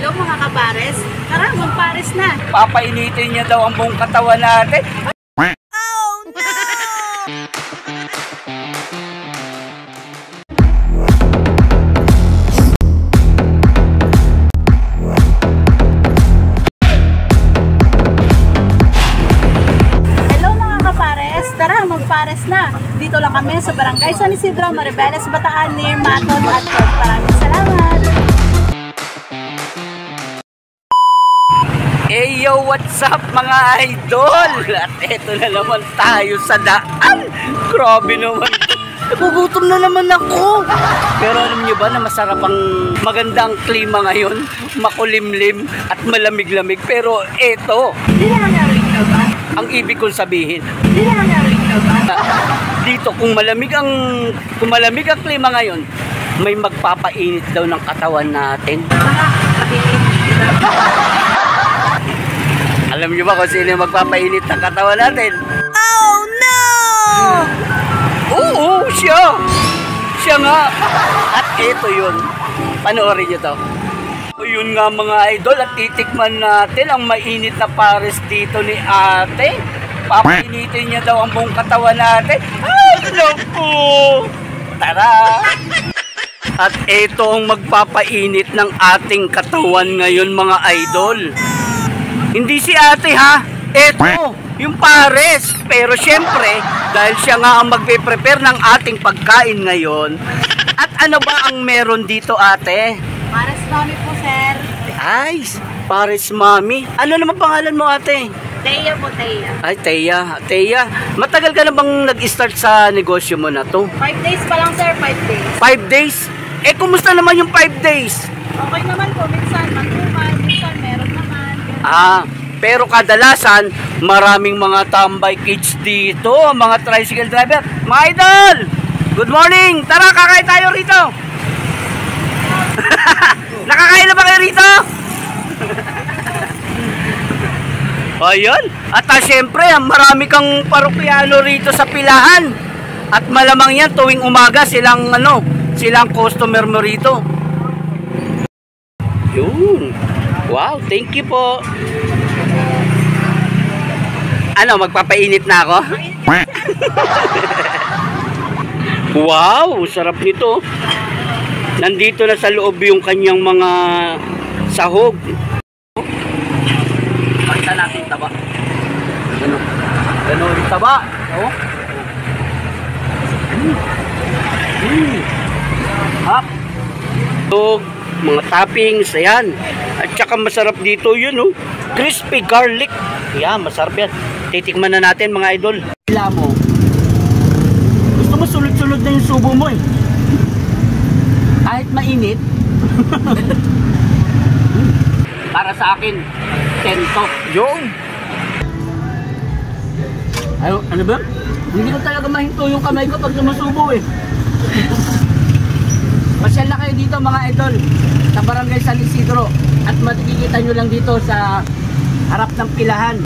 Hello mga kapares, tara magpares na. Papainitin niya daw ang buong katawan natin. Oh no! Hello mga kapares, tara magpares na. Dito lang kami sa Barangay San Isidro, Maribeles, Bataan, near Maton at Court. Maraming salamat. Hey yo, what's up mga idol? At eto na naman tayo sa daan. Grabe naman. Nagugutom na naman ako. Pero alam niyo ba na masarap ang magandang klima ngayon? Makulimlim at malamig-lamig. Pero eto, ang ibig kong sabihin, dito kung malamig ang klima ngayon, may magpapainit daw ng katawan natin. Alam niyo ba kung sino yung magpapainit ng katawan natin? Oh no! Oo, siya! Siya nga! At ito yun. Panoorin niyo to. O yun nga mga idol, at titikman natin ang mainit na pares dito ni ate. Papainitin niya daw ang buong katawan natin. Ay, naku! Tara! At ito ang magpapainit ng ating katawan ngayon mga idol. Hindi si ate ha, eto, yung pares. Pero syempre, dahil siya nga ang magpe-prepare ng ating pagkain ngayon. At ano ba ang meron dito ate? Pares mami po sir. Ay, pares mami. Ano naman pangalan mo ate? Teya po, Teya. Ay, Teya. Matagal ka na bang nag-start sa negosyo mo na to? 5 days pa lang sir, 5 days. 5 days? Eh, kumusta naman yung 5 days? Okay naman po, minsan magkuman, minsan meron naman. Pero kadalasan, maraming mga tambay kids dito, mga tricycle driver. Mga idol! Good morning! Tara, kakain tayo rito! Nakakain na ba kayo rito? Ayun. At syempre, marami kang parokyano rito sa pilahan. At malamang yan, tuwing umaga, silang customer mo rito. Yun. Wow, thank you po. Ano, magpapainit na ako? Wow, sarap nito. Nandito na sa loob yung kanyang mga sahog. Pakita natin taba. Ganon yung taba. Oh. Hap. Tog, mga toppings, ayan. At saka masarap dito yun, oh. Crispy garlic. Ayan, masarap yan. Titikman na natin mga idol. Pila mo. Gusto mo sulod-sulod na yung subo mo eh. Kahit mainit. Para sa akin, 10 to. Yung. Ano ba? Hindi ko talaga mahinto yung kamay ko pag sumusubo eh. Masyal na kayo dito mga idol sa Barangay San Isidro at makikita nyo lang dito sa harap ng pilahan.